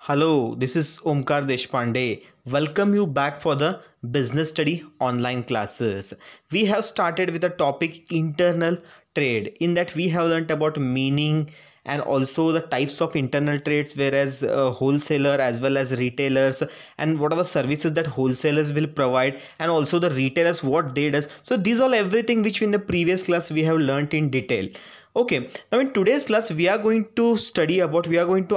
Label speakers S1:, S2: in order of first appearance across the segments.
S1: Hello, this is Omkar Deshpande. Welcome you back for the business study online classes. We have started with the topic internal trade. In that we have learnt about meaning and also the types of internal trades, whereas wholesaler as well as retailers, and what are the services that wholesalers will provide, and also the retailers what they does. So these are everything which in the previous class we have learnt in detail. Okay, now in today's class we are going to study about, we are going to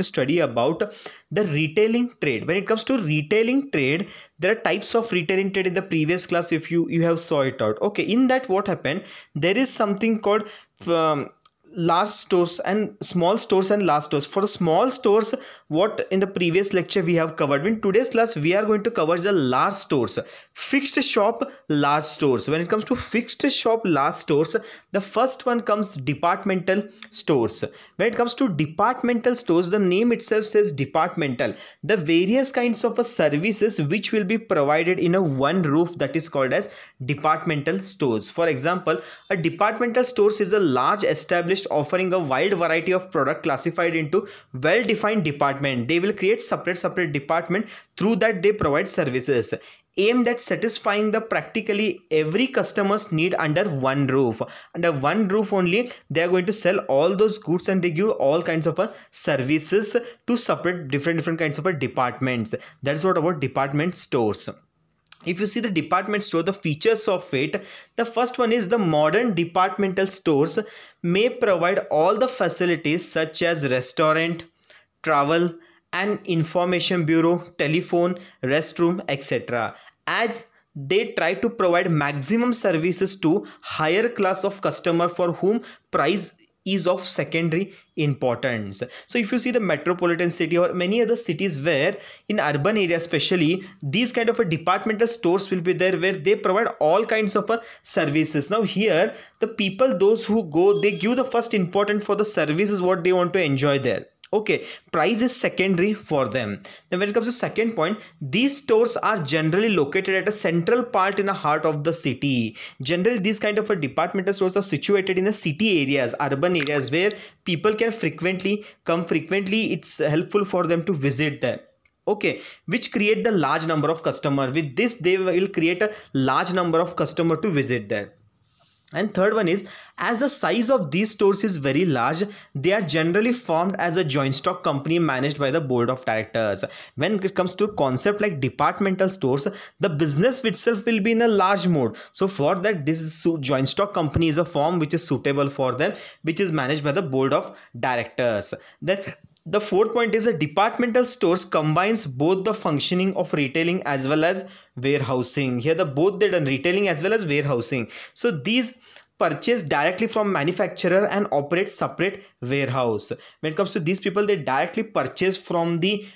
S1: study about the retailing trade. When it comes to retailing trade, there are types of retailing trade. In the previous class, if you have saw it out, okay, in that what happened, there is something called large stores and small stores and large stores. For small stores, what in the previous lecture we have covered, in today's class we are going to cover the large stores, fixed shop large stores. When it comes to fixed shop large stores, the first one comes departmental stores. When it comes to departmental stores, the name itself says departmental, the various kinds of services which will be provided in a one roof, that is called as departmental stores. For example, a departmental stores is a large established offering a wide variety of product classified into well-defined department. They will create separate department, through that they provide services aimed at satisfying the practically every customer's need under one roof. Under one roof only they are going to sell all those goods, and they give all kinds of services to separate different kinds of departments. That's what about department stores. If you see the department store, the features of it, the first one is the modern departmental stores may provide all the facilities such as restaurant, travel and information bureau, telephone, restroom, etc., as they try to provide maximum services to higher class of customer for whom price is of secondary importance. So if you see the metropolitan city or many other cities, where in urban areas especially, these kind of departmental stores will be there, where they provide all kinds of services. Now here the people, those who go, they give the first important for the services what they want to enjoy there. Okay, price is secondary for them. Then when it comes to second point, these stores are generally located at a central part in the heart of the city. Generally these kind of departmental stores are situated in the city areas, urban areas, where people can frequently come. It's helpful for them to visit there. Okay, which create the large number of customer. With this they will create a large number of customer to visit there. And third one is, as the size of these stores is very large, they are generally formed as a joint stock company managed by the board of directors. When it comes to concept like departmental stores, the business itself will be in a large mode. So for that, this joint stock company is a form which is suitable for them, which is managed by the board of directors. Then the fourth point is, a departmental stores combines both the functioning of retailing as well as warehousing. Here the both they done retailing as well as warehousing. So these purchase directly from manufacturer and operate separate warehouse. When it comes to these people, they directly purchase from the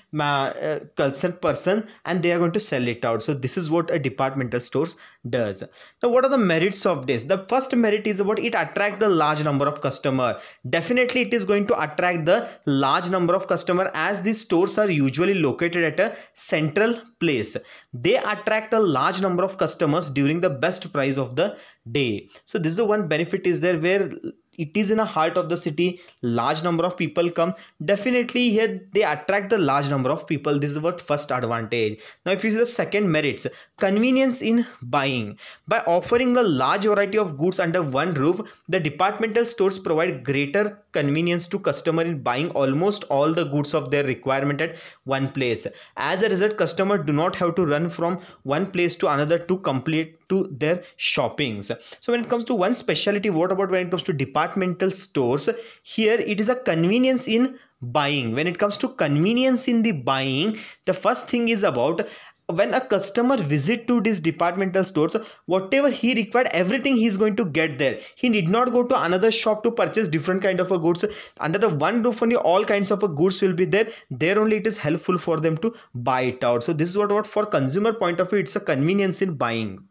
S1: concerned person and they are going to sell it out. So this is what a departmental stores does. Now what are the merits of this? The first merit is about it attract the large number of customer. Definitely it is going to attract the large number of customer, as these stores are usually located at a central place. They attract a large number of customers during the best price of the day. So this is the one benefit is there, where it is in the heart of the city, large number of people come. Definitely here they attract the large number of people. This is what first advantage. Now if you see the second merits, convenience in buying. By offering a large variety of goods under one roof, the departmental stores provide greater convenience to customer in buying almost all the goods of their requirement at one place. As a result, customer do not have to run from one place to another to complete to their shoppings. So when it comes to one specialty, what about when it comes to departmental stores? Here it is a convenience in buying. When it comes to convenience in the buying, the first thing is about, when a customer visit to these departmental stores, whatever he required, everything he is going to get there. He need not go to another shop to purchase different kind of goods. Under the one roof only all kinds of goods will be there. There only it is helpful for them to buy it out. So this is what for consumer point of view, it's a convenience in buying.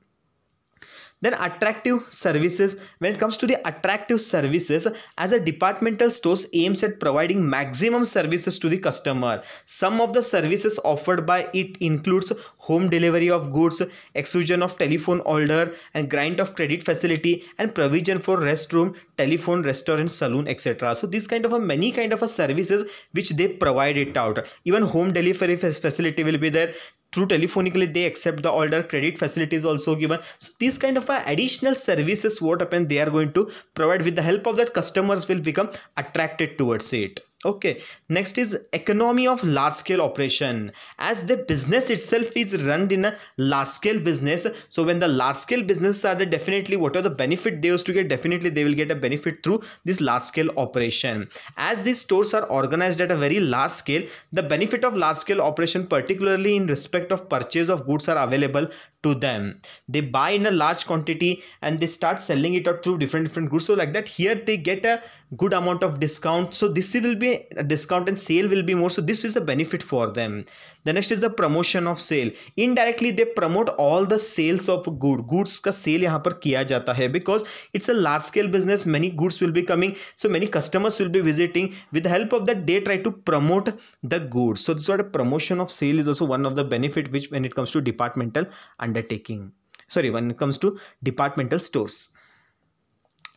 S1: Then attractive services. When it comes to the attractive services, as a departmental stores aims at providing maximum services to the customer. Some of the services offered by it includes home delivery of goods, execution of telephone order, and grant of credit facility, and provision for restroom, telephone, restaurant, saloon, etc. So these kind of many kind of services which they provide it out. Even home delivery facility will be there. Through telephonically they accept the order, credit facility is also given. So these kind of additional services, what happen, they are going to provide. With the help of that, customers will become attracted towards it. Okay, next is economy of large scale operation. As the business itself is run in a large scale business, so when the large scale businesses are there, definitely what are the benefit they used to get, definitely they will get a benefit through this large scale operation. As these stores are organized at a very large scale, the benefit of large scale operation, particularly in respect of purchase of goods, are available to them. They buy in a large quantity and they start selling it out through different goods. So like that, here they get a good amount of discount. So this will be a discount and sale will be more. So this is a benefit for them. The next is the promotion of sale. Indirectly they promote all the sales of goods का sale यहाँ पर किया जाता है, because it's a large scale business. Many goods will be coming, so many customers will be visiting. With the help of that, they try to promote the goods. So this sort of promotion of sale is also one of the benefit which when it comes to departmental undertaking. Sorry, when it comes to departmental stores.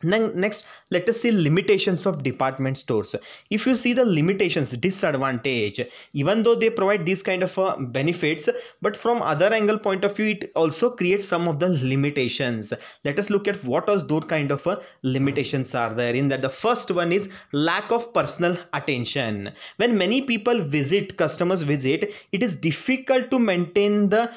S1: Next, let us see limitations of department stores. If you see the limitations, disadvantage, even though they provide these kind of benefits, but from other angle point of view, it also creates some of the limitations. Let us look at what are those kind of limitations are there. In that, the first one is lack of personal attention. When many people visit, customers visit, it is difficult to maintain the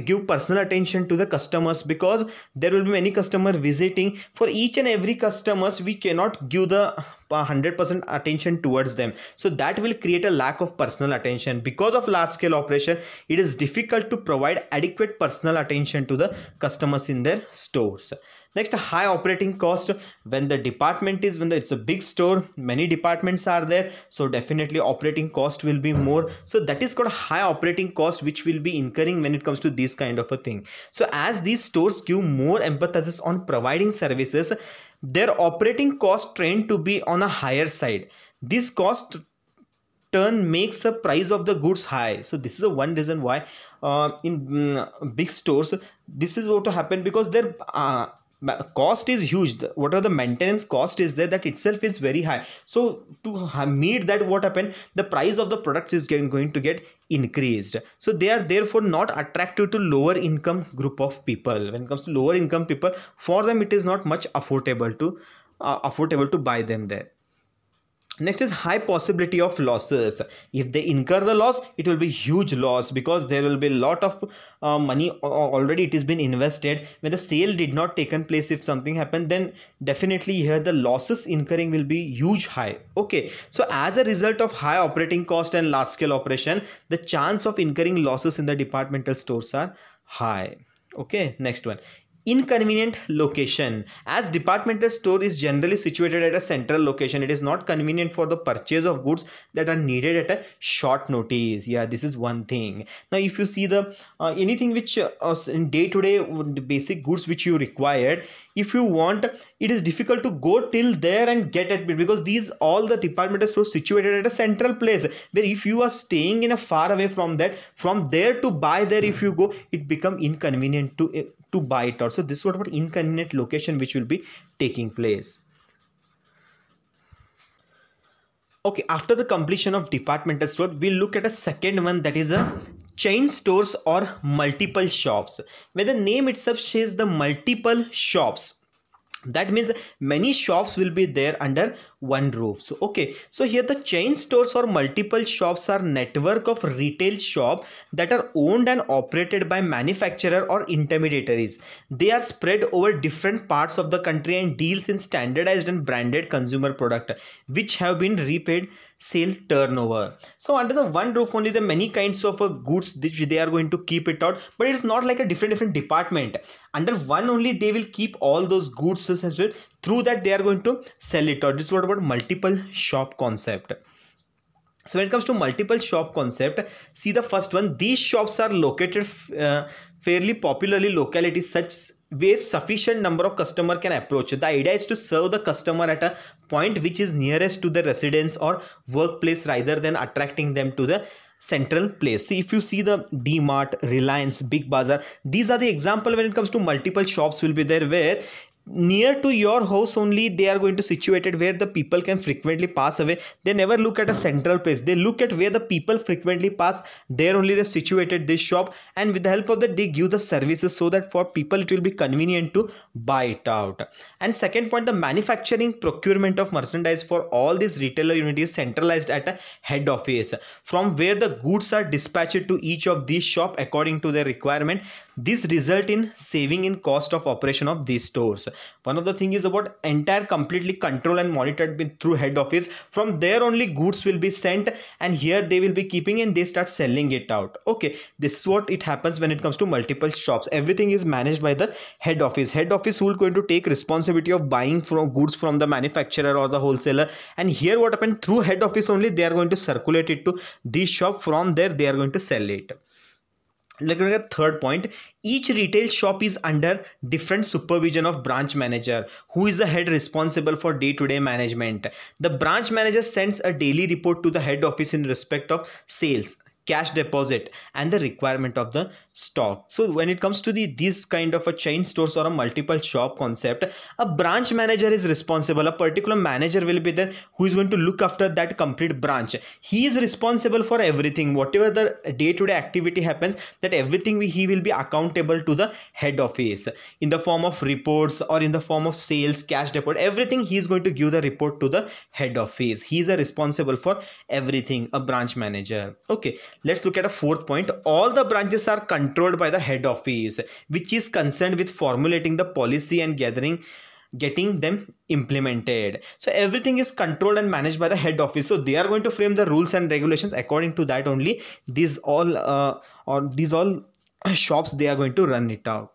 S1: give personal attention to the customers, because there will be many customers visiting. For each and every customers, we cannot give the 100% attention towards them. So that will create a lack of personal attention. Because of large scale operation, it is difficult to provide adequate personal attention to the customers in their stores. Next, high operating cost. When the department is, it's a big store, many departments are there, so definitely operating cost will be more. So that is called high operating cost, which will be incurring when it comes to this kind of a thing. So as these stores give more emphasis on providing services, their operating cost trend to be on a higher side. This cost turn makes the price of the goods high. So this is a one reason why in big stores this is what to happen, because their cost is huge. What are the maintenance cost is there, that itself is very high. So to meet that, what happened, the price of the products is going to get increased. So they are therefore not attractive to lower income group of people. When it comes to lower income people, for them it is not much affordable to buy them there. Next is high possibility of losses. If they incur the loss, it will be huge loss, because there will be a lot of money already it has been invested. When the sale did not taken place, if something happened, then definitely here the losses incurring will be huge high. Okay, so as a result of high operating cost and large scale operation, the chance of incurring losses in the departmental stores are high. Okay, next one. Inconvenient location. As departmental store is generally situated at a central location, it is not convenient for the purchase of goods that are needed at a short notice. Yeah, this is one thing. Now if you see the anything which in day-to-day basic goods which you required, if you want, it is difficult to go till there and get it, because these all the departmental stores situated at a central place, where if you are staying in a far away from that, from there to buy there, if you go, it become inconvenient to buy it out. So this is what about inconvenient location which will be taking place. Okay, after the completion of departmental store, we'll look at a second one, that is a chain stores or multiple shops, where the name itself says the multiple shops. That means many shops will be there under one roof. So okay, so here the chain stores or multiple shops are network of retail shop that are owned and operated by manufacturer or intermediaries. They are spread over different parts of the country and deals in standardized and branded consumer product which have been repaid sale turnover. So under the one roof only, the many kinds of goods which they are going to keep it out, but it's not like a different department. Under one only they will keep all those goods as well. Through that they are going to sell it out. This is what about multiple shop concept. So when it comes to multiple shop concept, see the first one, these shops are located fairly popularly localities such where sufficient number of customer can approach. The idea is to serve the customer at a point which is nearest to the residence or workplace rather than attracting them to the central place. See, if you see the D-Mart, Reliance, Big Bazaar, these are the example when it comes to multiple shops will be there where near to your house only they are going to situated where the people can frequently pass away. They never look at a central place, they look at where the people frequently pass, there only they situated this shop, and with the help of that they give the services so that for people it will be convenient to buy it out. And second point, the manufacturing procurement of merchandise for all these retailer units is centralized at a head office from where the goods are dispatched to each of these shop according to their requirement. This result in saving in cost of operation of these stores. One of the thing is about entire completely control and monitored through head office. From there only goods will be sent and here they will be keeping and they start selling it out. Okay, this is what it happens when it comes to multiple shops. Everything is managed by the head office. Head office who is going to take responsibility of buying from goods from the manufacturer or the wholesaler, and here what happened, through head office only they are going to circulate it to this shop. From there they are going to sell it. Look at third point, each retail shop is under different supervision of branch manager who is the head responsible for day-to-day management. The branch manager sends a daily report to the head office in respect of sales, cash deposit and the requirement of the stock. So when it comes to this kind of a chain stores or a multiple shop concept, a branch manager is responsible. A particular manager will be there who is going to look after that complete branch. He is responsible for everything, whatever the day-to-day activity happens, that everything he will be accountable to the head office in the form of reports or in the form of sales, cash deposit, everything he is going to give the report to the head office. He is responsible for everything, a branch manager. Okay, let's look at a fourth point. All the branches are controlled by the head office, which is concerned with formulating the policy and getting them implemented. So everything is controlled and managed by the head office. So they are going to frame the rules and regulations. According to that only these all shops they are going to run it out.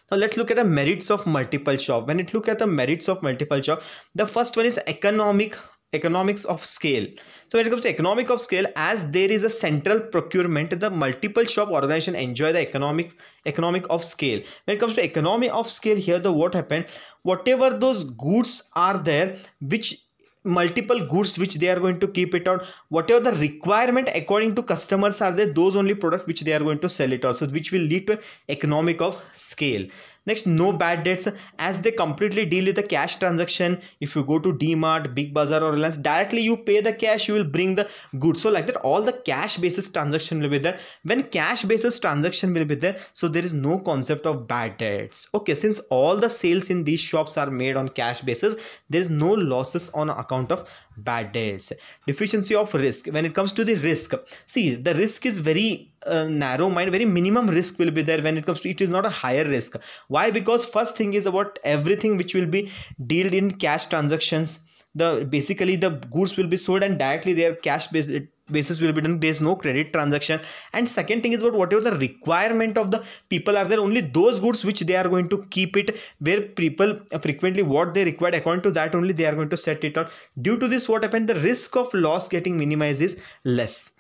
S1: Now let's look at the merits of multiple shop. When it look at the merits of multiple shop, the first one is economics of scale. So when it comes to economic of scale, as there is a central procurement, the multiple shop organization enjoy the economic of scale. When it comes to economy of scale, here the what happened, whatever those goods are there, which multiple goods which they are going to keep it out, whatever the requirement according to customers are there, those only product which they are going to sell it also, which will lead to economic of scale. Next, no bad debts, as they completely deal with the cash transaction. If you go to D-Mart, Big Bazaar or Reliance, directly you pay the cash, you will bring the goods. So like that, all the cash basis transaction will be there. When cash basis transaction will be there, so there is no concept of bad debts. Okay, since all the sales in these shops are made on cash basis, there is no losses on account of bad debts. Deficiency of risk. When it comes to the risk, see, the risk is very narrow mind, very minimum risk will be there. When it comes to it is not a higher risk. Why? Because first thing is about everything which will be dealt in cash transactions. Basically the goods will be sold and directly their cash basis will be done. There is no credit transaction. And second thing is about whatever the requirement of the people are there, only those goods which they are going to keep it, where people frequently what they require, according to that only they are going to set it out. Due to this, what happened, the risk of loss getting minimized is less.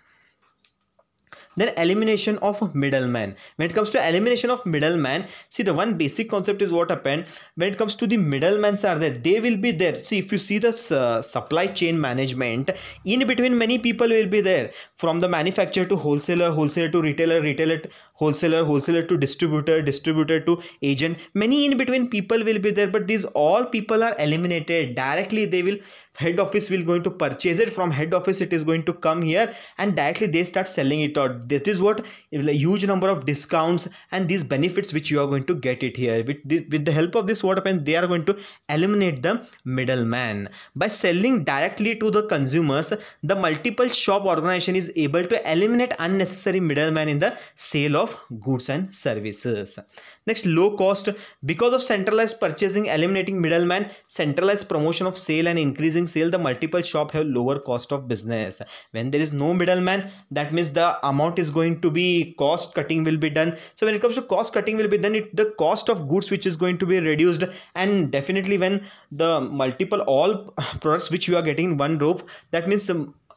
S1: Then elimination of middleman. When it comes to elimination of middleman, see, the one basic concept is what happened when it comes to the middlemen are there, they will be there. See, if you see the supply chain management, in between many people will be there, from the manufacturer to wholesaler, wholesaler to retailer, retailer to wholesaler, wholesaler to distributor, distributor to agent. Many in between people will be there, but these all people are eliminated. Directly they will, head office will going to purchase it. From head office it is going to come here and directly they start selling it out. This is what a huge number of discounts and these benefits which you are going to get it here. With the help of this, what happens, they are going to eliminate the middleman. By selling directly to the consumers, the multiple shop organization is able to eliminate unnecessary middleman in the sale of goods and services. Next, low cost. Because of centralized purchasing, eliminating middleman, centralized promotion of sale and increasing sale, the multiple shop have lower cost of business. When there is no middleman, that means the amount is going to be cost cutting will be done. So when it comes to cost cutting will be done, the cost of goods which is going to be reduced. And definitely when the multiple all products which you are getting in one row, that means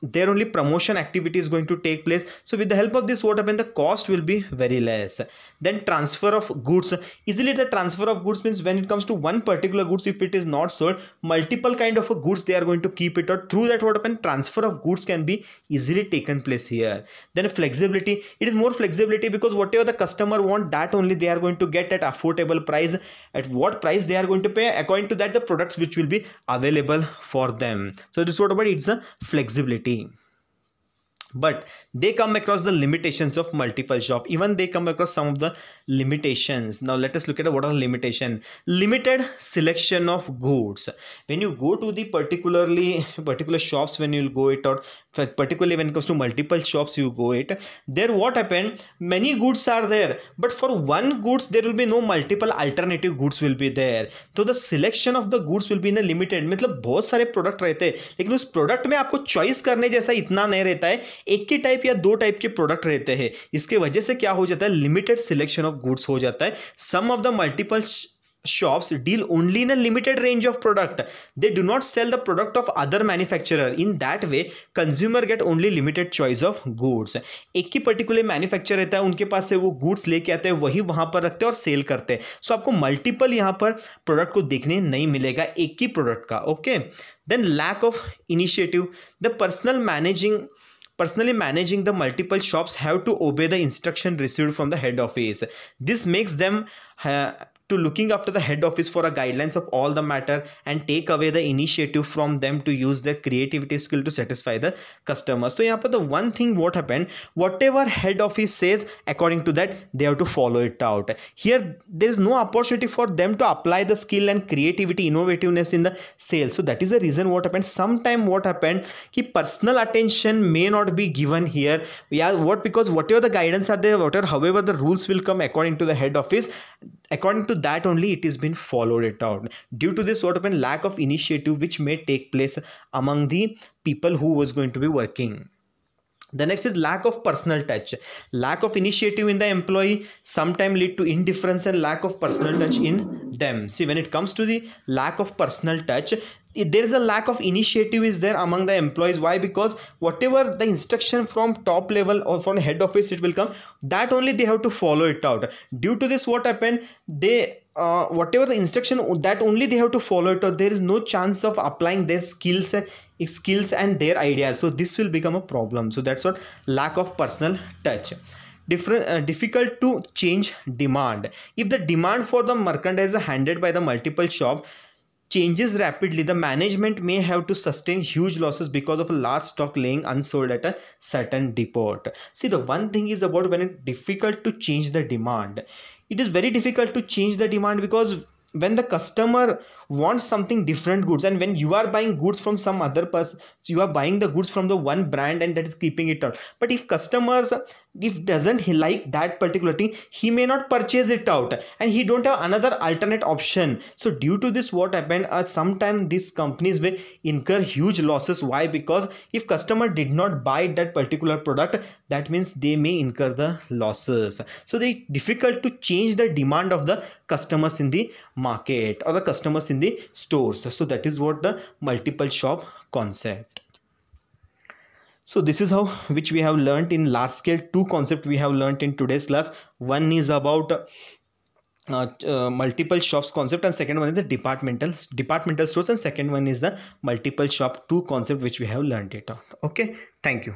S1: there only promotion activity is going to take place. So with the help of this, what happens, the cost will be very less. Then transfer of goods. Easily the transfer of goods means when it comes to one particular goods, if it is not sold, multiple kind of a goods they are going to keep it out. Through that, what happens, transfer of goods can be easily taken place here. Then flexibility. It is more flexibility because whatever the customer want, that only they are going to get at affordable price. At what price they are going to pay, according to that the products which will be available for them. So this is what about, it's a flexibility. But they come across the limitations of multiple shop. Even they come across some of the limitations. Now let us look at what are the limitation. Limited selection of goods. When you go to the particular shops, when you go it out, particularly when it comes to multiple shops you go it, there what happened, many goods are there, but for one goods there will be no multiple alternative goods will be there. So the selection of the goods will be in a limited. मतलब बहुत सारे product रहते हैं, लेकिन उस product में आपको choice करने जैसा इतना नहीं रहता है, एक ही टाइप या दो टाइप के प्रोडक्ट रहते हैं. इसके वजह से क्या हो जाता है, लिमिटेड सिलेक्शन ऑफ गुड्स हो जाता है. Sum of the multiple shops deal only in a limited range of product. They do not sell the product of other manufacturer. In that way consumer get only limited choice of goods. एक ही particular manufacturer रहता है, उनके पास से वो goods लेके आते हैं, वही वहां पर रखते हैं और सेल करते हैं. सो आपको मल्टीपल यहाँ पर प्रोडक्ट को देखने नहीं मिलेगा एक ही प्रोडक्ट का. Okay. Then lack of initiative. The Personally managing the multiple shops have to obey the instruction received from the head office. This makes them to looking after the head office for a guidelines of all the matter and take away the initiative from them to use their creativity skill to satisfy the customers. So यहाँ पर the one thing what happened, whatever head office says, according to that they have to follow it out. Here there is no opportunity for them to apply the skill and creativity, innovativeness in the sales. So that is the reason what happened. Sometime what happened कि personal attention may not be given here. Yeah, what, because whatever the guidance are there, whatever however the rules will come according to the head office, according to that only it is been followed it out. Due to this what happened, lack of initiative which may take place among the people who was going to be working. The next is lack of personal touch. Lack of initiative in the employee sometimes lead to indifference and lack of personal touch in them. See, when it comes to the lack of personal touch, there is a lack of initiative is there among the employees. Why? Because whatever the instruction from top level or from head office it will come, that only they have to follow it out. Due to this what happened, they whatever the instruction, that only they have to follow it out. There is no chance of applying their skills and their ideas. So this will become a problem. So that's what lack of personal touch. Difficult to change demand. If the demand for the merchandise is handled by the multiple shop changes rapidly, the management may have to sustain huge losses because of a large stock laying unsold at a certain depot. See, the one thing is about when it's difficult to change the demand. It is very difficult to change the demand because when the customer wants something different goods, and when you are buying goods from some other person, so you are buying the goods from the one brand and that is keeping it out. But if customers, if doesn't like that particular thing, he may not purchase it out and he don't have another alternate option. So due to this what happened, sometimes these companies will incur huge losses. Why? Because if customer did not buy that particular product, that means they may incur the losses. So they difficult to change the demand of the customers in the market or the customers in the stores. So that is what the multiple shop concept. So this is how which we have learned in large scale. Two concepts we have learned in today's class. One is about multiple shops concept and second one is the departmental stores and second one is the multiple shop. Two concept which we have learned it out. Okay, thank you.